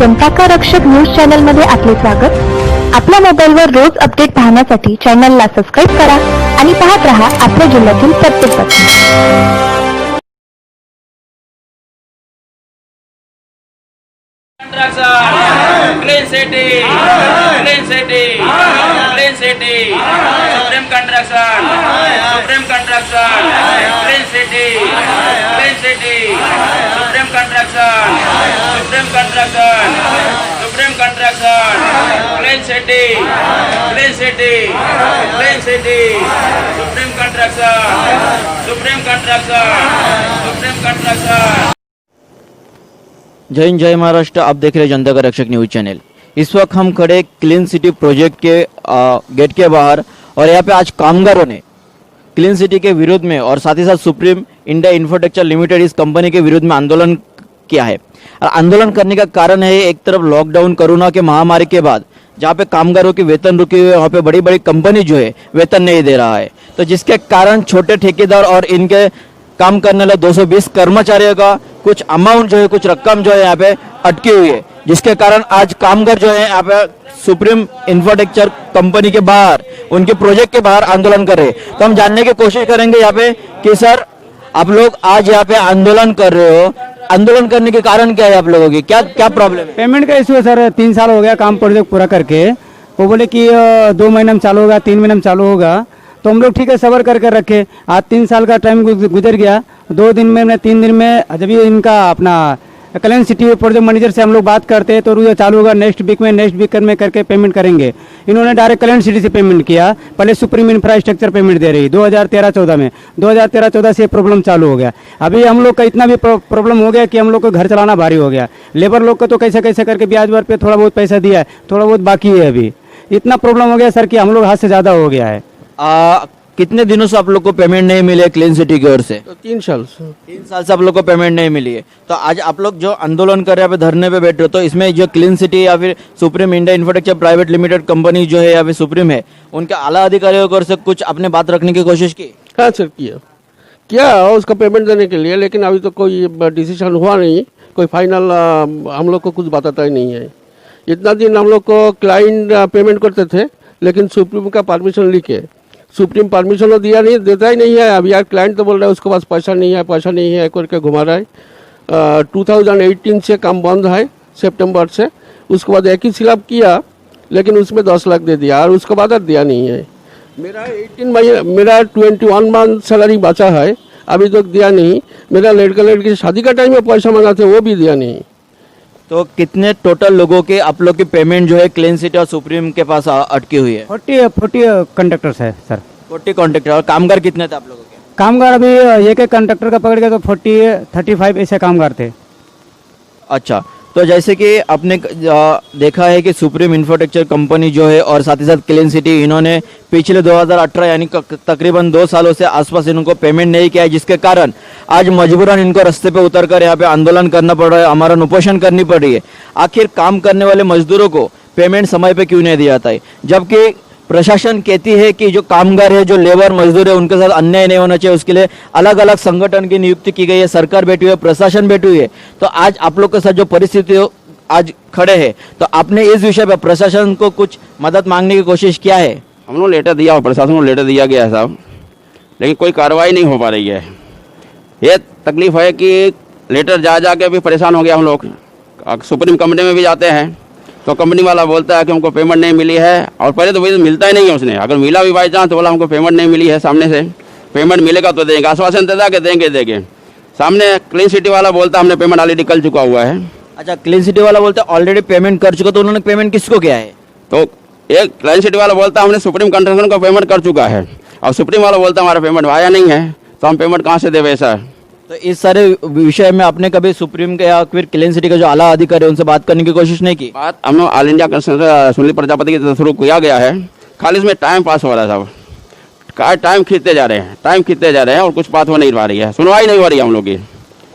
जनता का रक्षक news channel मध्ये आपले स्वागत। आपल्या मोबाईलवर रोज अपडेट पाहण्यासाठी चॅनलला सबस्क्राइब करा आणि पाहत रहा आपल्या जिल्ह्यातील प्रत्येक बातमी। Clean city, clean city, clean city, supreme construction, supreme construction, clean city, clean city, supreme construction, supreme construction, supreme construction, clean city, clean city, clean city, supreme construction, supreme construction, supreme construction. जय हिंद जय महाराष्ट्र। आप देख रहे हैं जनता का रक्षक news channel. इस वक्त हम खड़े क्लीन सिटी प्रोजेक्ट के गेट के बाहर और यहाँ पे आज कामगारों ने क्लीन सिटी के विरोध में और साथ ही साथ सुप्रीम इंडिया इंफ्रास्ट्रक्चर लिमिटेड इस कंपनी के विरोध में आंदोलन किया है। और आंदोलन करने का कारण है, एक तरफ लॉकडाउन कोरोना के महामारी के बाद जहाँ पे कामगारों की वेतन रुकी हुई है, वहाँ पे बड़ी बड़ी कंपनी जो है वेतन नहीं दे रहा है, तो जिसके कारण छोटे ठेकेदार और इनके काम करने वाले 220 कर्मचारियों का कुछ अमाउंट जो है, कुछ रकम जो है यहाँ पे अटकी हुई है, जिसके कारण आज कामगार जो है यहाँ पे सुप्रीम इंफ्रास्ट्रक्चर कंपनी के बाहर, उनके प्रोजेक्ट के बाहर आंदोलन कर रहे हैं। तो हम जानने की कोशिश करेंगे यहाँ पे कि सर, आप लोग आज यहाँ पे आंदोलन कर रहे हो, आंदोलन करने के कारण क्या है आप लोगों की, क्या क्या प्रॉब्लम है? पेमेंट का इशू है सर। 3 साल हो गया काम प्रोजेक्ट पूरा करके, वो बोले कि 2 महीने में चालू होगा, 3 महीने में चालू होगा, तो हम लोग ठीक है सबर करके रखे। आज 3 साल का टाइम गुजर गया। 2 दिन में 3 दिन में जब ये इनका अपना क्लीन सिटी प्रोजेक्ट मैनेजर से हम लोग बात करते हैं तो ये चालू होगा नेक्स्ट वीक में करके पेमेंट करेंगे। इन्होंने डायरेक्ट क्लीन सिटी से पेमेंट किया, पहले सुप्रीम इंफ्रास्ट्रक्चर पेमेंट दे रही 2013-14 में। 2013-14 से प्रॉब्लम चालू हो गया। अभी हम लोग का इतना भी प्रॉब्लम हो गया कि हम लोग को घर चलाना भारी हो गया। लेबर लोग को तो कैसे कैसे करके ब्याज भर पे थोड़ा बहुत पैसा दिया है, थोड़ा बहुत बाकी है। अभी इतना प्रॉब्लम हो गया सर कि हम लोग हाथ से ज़्यादा हो गया है। कितने दिनों से आप लोग को पेमेंट नहीं मिले क्लीन सिटी की ओर से? तो 3 साल से। 3 साल से आप लोग को पेमेंट नहीं मिली है। तो आज आप लोग जो आंदोलन कर रहे हैं, धरने पे बैठ रहे हो, तो इसमें जो क्लीन सिटी या फिर supreme India infrastructure private limited company जो है या फिर सुप्रीम है, उनके आला अधिकारियों की ओर से कुछ अपने बात रखने की कोशिश की? हाँ सर, किया उसका पेमेंट देने के लिए, लेकिन अभी तो कोई डिसीजन हुआ नहीं, कोई फाइनल हम लोग को कुछ बताता ही नहीं है। इतना दिन हम लोग को क्लाइंट पेमेंट करते थे, लेकिन सुप्रीम का परमिशन लेके सुप्रीम परमिशन दिया नहीं, देता ही नहीं है। अब यार क्लाइंट तो बोल रहा है उसके पास पैसा नहीं है करके घुमा रहा है। 2018 से काम बंद है, सितंबर से। उसके बाद एक ही सिलअप किया, लेकिन उसमें 10 लाख दे दिया और उसके बाद दिया नहीं है। मेरा 21 मंथ सैलरी बचा है, अभी तक दिया नहीं। मेरा लड़की शादी का टाइम में पैसा मांगा थे, वो भी दिया नहीं। तो कितने टोटल लोगों के आप लोग की पेमेंट जो है क्लीन सिटी और सुप्रीम के पास अटकी हुई है? 40 कंडक्टर्स है सर। 40 कॉन्ट्रैक्टर। और कामगार कितने थे आप लोगों के? कामगार अभी एक कंडक्टर का पकड़ के तो 40-35 ऐसे कामगार थे। अच्छा, तो जैसे कि आपने देखा है कि सुप्रीम इंफ्रास्ट्रक्चर कंपनी जो है और साथ ही साथ क्लीन सिटी, इन्होंने पिछले 2018 यानी तकरीबन 2 सालों से आसपास इनको पेमेंट नहीं किया है, जिसके कारण आज मजबूरन इनको रास्ते पे उतरकर यहाँ पे आंदोलन करना पड़ रहा है, हमारा उपोषण करनी पड़ रही है। आखिर काम करने वाले मजदूरों को पेमेंट समय पे क्यों नहीं दिया जाता है, जबकि प्रशासन कहती है कि जो कामगार है, जो लेबर मजदूर है, उनके साथ अन्याय नहीं होना चाहिए, उसके लिए अलग अलग संगठन की नियुक्ति की गई है, सरकार बैठी हुई है, प्रशासन बैठी हुई है। तो आज आप लोग के साथ जो परिस्थिति आज खड़े हैं, तो आपने इस विषय पर प्रशासन को कुछ मदद मांगने की कोशिश किया है? हम लोग लेटर दिया और प्रशासन को लेटर दिया गया है साहब, लेकिन कोई कार्रवाई नहीं हो पा रही है। ये तकलीफ है कि लेटर जा के भी परेशान हो गया हम लोग। सुप्रीम कंपनी में भी जाते हैं तो कंपनी वाला बोलता है कि हमको पेमेंट नहीं मिली है, और पहले तो वही मिलता ही नहीं है उसने। अगर मिला भी बाई चांस तो बोला हमको पेमेंट नहीं मिली है, सामने से पेमेंट मिलेगा तो देंगे, आश्वासन देता कि देंगे। सामने क्लीन सिटी वाला बोलता हमने पेमेंट ऑलरेडी कर चुका हुआ है। अच्छा, क्लीन सिटी वाला बोलता है ऑलरेडी पेमेंट कर चुका, तो उन्होंने पेमेंट किसको किया है? तो एक क्लीन सिटी वाला बोलता हमने सुप्रीम कंस्ट्रक्शन को पेमेंट कर चुका है, और सुप्रीम वाला बोलता हमारा पेमेंट आया नहीं है, तो हम पेमेंट कहाँ से देवे सर? तो इस सारे विषय में आपने कभी सुप्रीम के या फिर क्लीन सिटी का जो आला अधिकारी है उनसे बात करने की कोशिश नहीं की? बात हम लोग ऑल इंडिया सुनील प्रजापति के थ्रू किया गया है, खाली इसमें टाइम पास हो रहा है साहब। टाइम खींचते जा रहे हैं और कुछ बात हो नहीं पा रही है, सुनवाई नहीं हो रही है हम लोग की।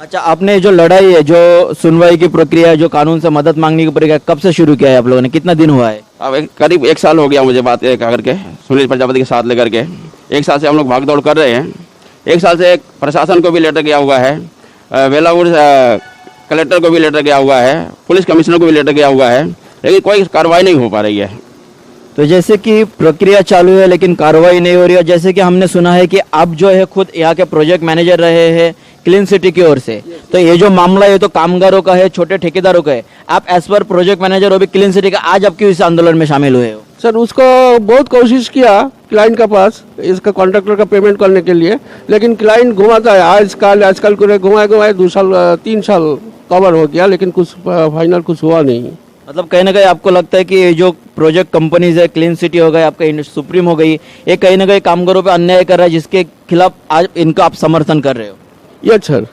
अच्छा, आपने जो लड़ाई है, जो सुनवाई की प्रक्रिया है, जो कानून से मदद मांगने की प्रक्रिया, कब से शुरू किया है आप लोगों ने? कितना दिन हुआ है? अब करीब 1 साल हो गया मुझे बात करके, सुनील प्रजापति के साथ लेकर के 1 साल से हम लोग भाग दौड़ कर रहे हैं। 1 साल से प्रशासन को भी लेटर गया हुआ है, वेलाउड कलेक्टर को भी लेटर गया हुआ है, पुलिस कमिश्नर को भी लेटर गया हुआ है, लेकिन कोई कार्रवाई नहीं हो पा रही है। तो जैसे कि प्रक्रिया चालू है लेकिन कार्रवाई नहीं हो रही है। जैसे कि हमने सुना है कि आप जो है खुद यहाँ के प्रोजेक्ट मैनेजर रहे हैं क्लीन सिटी की ओर से, तो ये जो मामला है तो कामगारों का है, छोटे ठेकेदारों का है। आप एज पर प्रोजेक्ट मैनेजर हो भी क्लीन सिटी का, आज आप क्यों इस आंदोलन में शामिल हुए हो? सर उसको बहुत कोशिश किया क्लाइंट के पास इसका कॉन्ट्रैक्टर का पेमेंट करने के लिए, लेकिन क्लाइंट घुमाता है आजकल को घुमाए 2 साल 3 साल कवर हो गया, लेकिन कुछ फाइनल कुछ हुआ नहीं। मतलब कहीं ना कहीं आपको लगता है कि ये जो प्रोजेक्ट कंपनीज है, क्लीन सिटी हो गई, आपका सुप्रीम हो गई, ये कहीं ना कहीं कामगारों पे अन्याय कर रहा है, जिसके खिलाफ आज इनका आप समर्थन कर रहे हो? यस सर,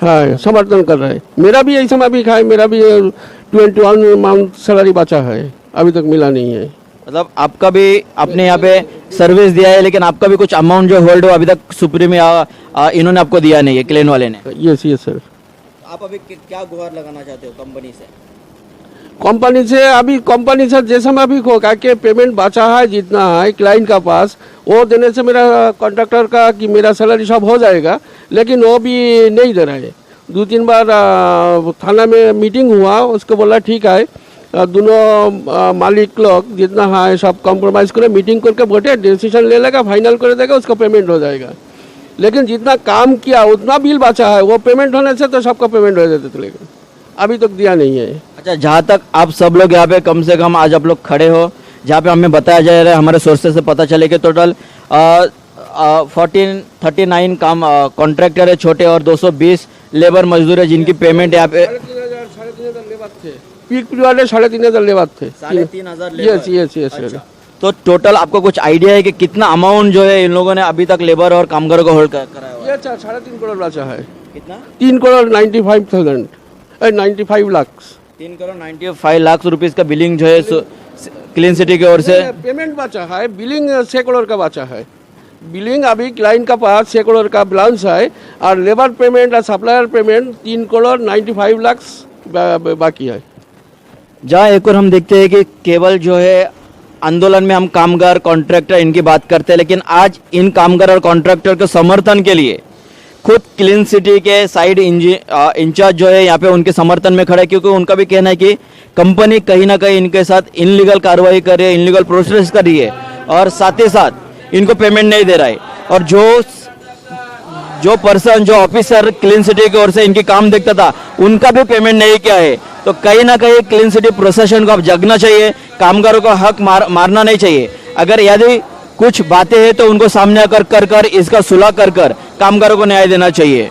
हाँ समर्थन कर रहे हैं। मेरा भी ऐसा अभी खाए, मेरा भी 21 मंथ सैलरी बचा है, अभी तक मिला नहीं है। मतलब आपका भी, आपने यहाँ पे सर्विस दिया है लेकिन आपका भी कुछ अमाउंट जो होल्ड हो अभी तक सुप्रीम इन्होंने आपको दिया नहीं है, क्लेन वाले ने। Yes sir. आप अभी क्या गुहार लगाना चाहते हो कंपनी से? कंपनी से जैसे मैं अभी खो के पेमेंट बचा है जितना है क्लाइंट का पास, वो देने से मेरा कॉन्ट्रैक्टर का कि मेरा सैलरी सब हो जाएगा, लेकिन वो भी नहीं दे रहा है। 2-3 बार थाना में मीटिंग हुआ, उसको बोला ठीक है दोनों मालिक लोग जितना है सब कॉम्प्रोमाइज़ करे, मीटिंग करके बैठे डिसीजन ले लेगा, फाइनल कर देगा, उसका पेमेंट हो जाएगा। लेकिन जितना काम किया उतना बिल बचा है, वो पेमेंट होने से तो सबका पेमेंट हो जाते थे, लेकिन अभी तक दिया नहीं है। अच्छा, जहाँ तक आप सब लोग यहाँ पे कम से कम आज आप लोग खड़े हो, जहाँ पे हमें बताया जा रहा है, हमारे सोर्सेज से पता चले कि टोटल 39 काम कॉन्ट्रैक्टर है छोटे और 220 लेबर मजदूर है जिनकी पेमेंट यहाँ पे 3,500 लेबर थे, पीक पीरियड में 3,500 लेबर थे। 3,500 यस। तो टोटल आपको कुछ आइडिया है कि कितना अमाउंट जो है इन लोगों ने अभी तक लेबर और कामगारों को होल्ड कराया हुआ है? ये 3.5 करोड़ बचा है। कितना? 95 लाख। 3 करोड़ 95 लाख रुपीस का बिलिंग जो है क्लीन सिटी की ओर से पेमेंट बचा है, बिलिंग 6 करोड़ का बचा है। बिलिंग अभी क्लाइंट का पास 6 करोड़ का बैलेंस है, और लेबर पेमेंट और सप्लायर पेमेंट 3 करोड़ 95 लाख बाकी है। जहाँ एक और हम देखते हैं कि केवल जो है आंदोलन में हम कामगार कॉन्ट्रैक्टर इनकी बात करते हैं, लेकिन आज इन कामगार और कॉन्ट्रैक्टर के समर्थन के लिए खुद क्लीन सिटी के साइड इंचार्ज जो है यहाँ पे उनके समर्थन में खड़ा है, क्योंकि उनका भी कहना है कि कंपनी कहीं ना कहीं इनके साथ इनलीगल कार्रवाई कर रही है, इनलीगल प्रोसेस कर रही है, और साथ ही साथ इनको पेमेंट नहीं दे रहा है। और जो पर्सन, जो ऑफिसर क्लीन सिटी की ओर से इनकी काम देखता था, उनका भी पेमेंट नहीं किया है। तो कहीं ना कहीं क्लीन सिटी प्रशासन को अब जगना चाहिए, कामगारों का हक मारना नहीं चाहिए। अगर यदि कुछ बातें हैं तो उनको सामने आकर कर इसका सुलह कर कामगारों को न्याय देना चाहिए।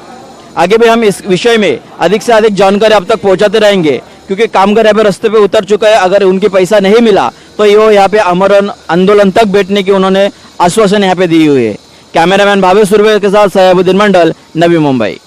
आगे भी हम इस विषय में अधिक से अधिक जानकारी आप तक पहुंचाते रहेंगे, क्योंकि कामगार यहाँ पे रास्ते पे उतर चुका है। अगर उनकी पैसा नहीं मिला तो ये यहाँ पे आमरण आंदोलन तक बैठने की उन्होंने आश्वासन यहाँ पे दी हुई है। कैमरामैन भावेश सुरवे के साथ सयाबुद्दीन मंडल, नवी मुंबई।